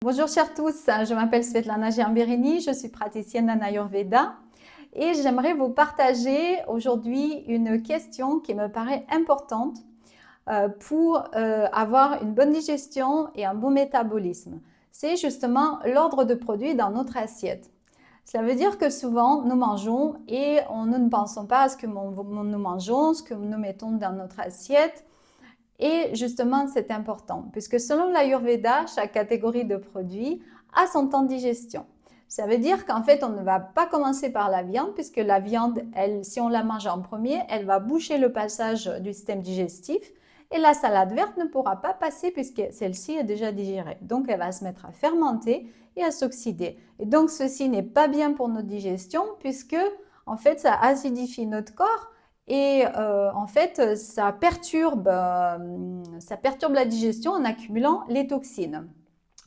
Bonjour chers tous, je m'appelle Svetlana Giamberini, je suis praticienne en Ayurveda et j'aimerais vous partager aujourd'hui une question qui me paraît importante pour avoir une bonne digestion et un bon métabolisme. C'est justement l'ordre de produits dans notre assiette. Cela veut dire que souvent nous mangeons et nous ne pensons pas à ce que nous mangeons, ce que nous mettons dans notre assiette. Et justement, c'est important, puisque selon l'Ayurveda, chaque catégorie de produits a son temps de digestion. Ça veut dire qu'en fait, on ne va pas commencer par la viande, puisque la viande, elle, si on la mange en premier, elle va boucher le passage du système digestif, et la salade verte ne pourra pas passer, puisque celle-ci est déjà digérée. Donc, elle va se mettre à fermenter et à s'oxyder. Et donc, ceci n'est pas bien pour notre digestion, puisque, en fait, ça acidifie notre corps, et en fait, ça perturbe la digestion en accumulant les toxines.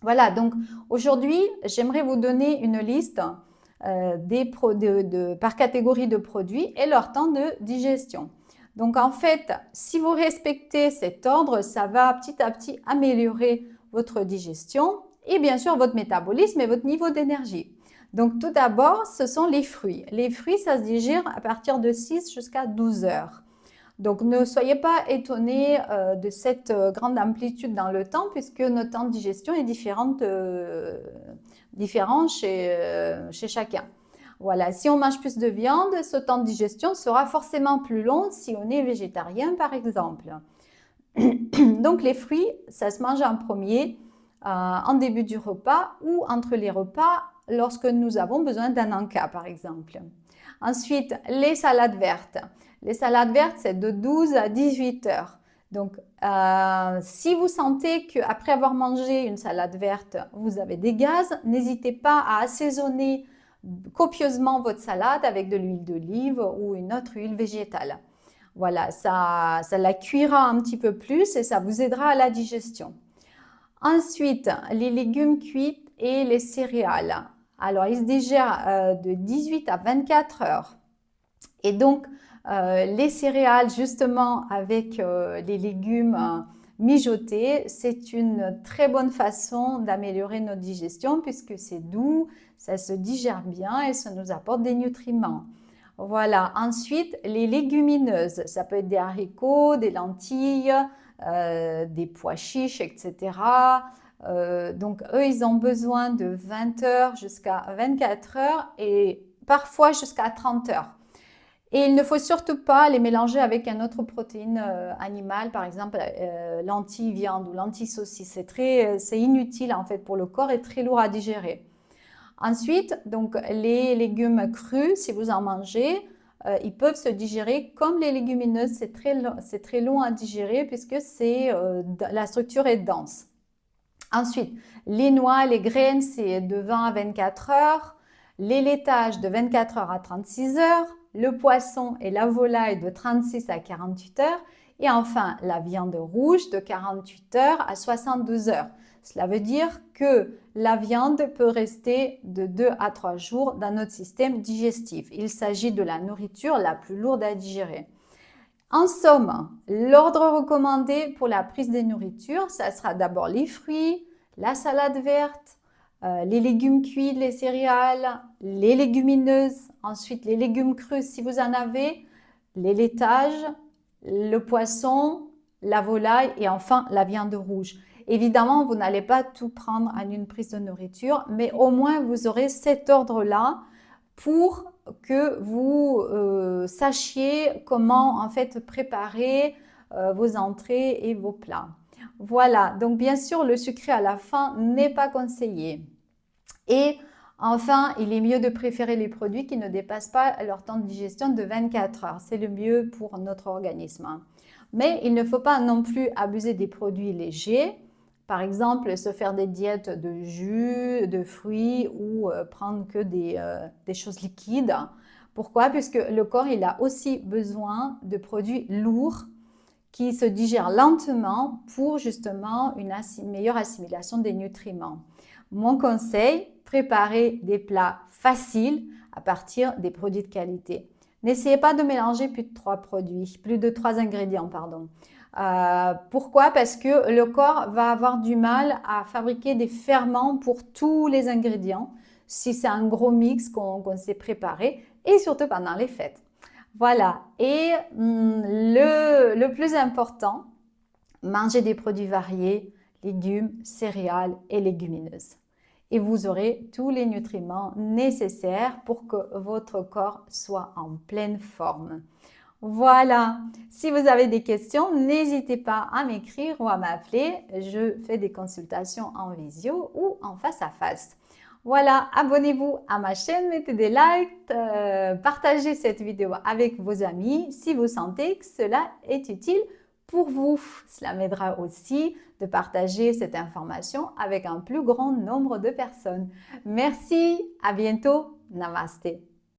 Voilà, donc aujourd'hui, j'aimerais vous donner une liste par catégorie de produits et leur temps de digestion. Donc en fait, si vous respectez cet ordre, ça va petit à petit améliorer votre digestion et bien sûr votre métabolisme et votre niveau d'énergie. Donc tout d'abord, ce sont les fruits. Les fruits, ça se digère à partir de 6 jusqu'à 12 heures. Donc ne soyez pas étonnés de cette grande amplitude dans le temps puisque notre temps de digestion est différent chez chacun. Voilà, si on mange plus de viande, ce temps de digestion sera forcément plus long si on est végétarien par exemple. Donc les fruits, ça se mange en premier, en début du repas ou entre les repas lorsque nous avons besoin d'un encas par exemple. Ensuite, les salades vertes. Les salades vertes, c'est de 12 à 18 heures. Donc, si vous sentez qu'après avoir mangé une salade verte, vous avez des gaz, n'hésitez pas à assaisonner copieusement votre salade avec de l'huile d'olive ou une autre huile végétale. Voilà, ça la cuira un petit peu plus et ça vous aidera à la digestion. Ensuite, les légumes cuits et les céréales. Alors, ils se digèrent de 18 à 24 heures. Et donc, les céréales, justement, avec les légumes mijotés, c'est une très bonne façon d'améliorer notre digestion puisque c'est doux, ça se digère bien et ça nous apporte des nutriments. Voilà. Ensuite, les légumineuses, ça peut être des haricots, des lentilles, des pois chiches, etc. Donc, eux, ils ont besoin de 20 heures jusqu'à 24 heures et parfois jusqu'à 30 heures. Et il ne faut surtout pas les mélanger avec une autre protéine animale, par exemple lentilles viande ou lentilles saucisse. C'est inutile en fait pour le corps et très lourd à digérer. Ensuite, donc les légumes crus, si vous en mangez, ils peuvent se digérer comme les légumineuses. C'est très long à digérer puisque la structure est dense. Ensuite, les noix, les graines, c'est de 20 à 24 heures. Les laitages de 24 heures à 36 heures. Le poisson et la volaille de 36 à 48 heures. Et enfin, la viande rouge de 48 heures à 72 heures. Cela veut dire que la viande peut rester de 2 à 3 jours dans notre système digestif. Il s'agit de la nourriture la plus lourde à digérer. En somme, l'ordre recommandé pour la prise des nourritures, ça sera d'abord les fruits, la salade verte, les légumes cuits, les céréales, les légumineuses, ensuite les légumes crus si vous en avez, les laitages, le poisson, la volaille et enfin la viande rouge. Évidemment, vous n'allez pas tout prendre en une prise de nourriture, mais au moins vous aurez cet ordre-là pour que vous sachiez comment en fait préparer vos entrées et vos plats. Voilà, donc bien sûr le sucré à la fin n'est pas conseillé. Et enfin, il est mieux de préférer les produits qui ne dépassent pas leur temps de digestion de 24 heures. C'est le mieux pour notre organisme. Mais il ne faut pas non plus abuser des produits légers. Par exemple, se faire des diètes de jus, de fruits ou prendre que des choses liquides. Pourquoi? Puisque le corps, il a aussi besoin de produits lourds qui se digèrent lentement pour justement une meilleure assimilation des nutriments. Mon conseil, préparez des plats faciles à partir des produits de qualité. N'essayez pas de mélanger plus de 3 ingrédients, pardon. Pourquoi? Parce que le corps va avoir du mal à fabriquer des ferments pour tous les ingrédients si c'est un gros mix qu'on s'est préparé et surtout pendant les fêtes. Voilà. Et le plus important, manger des produits variés, légumes, céréales et légumineuses. Et vous aurez tous les nutriments nécessaires pour que votre corps soit en pleine forme. Voilà, si vous avez des questions, n'hésitez pas à m'écrire ou à m'appeler. Je fais des consultations en visio ou en face à face. Voilà, abonnez-vous à ma chaîne, mettez des likes, partagez cette vidéo avec vos amis si vous sentez que cela est utile pour vous. Cela m'aidera aussi de partager cette information avec un plus grand nombre de personnes. Merci, à bientôt, Namasté.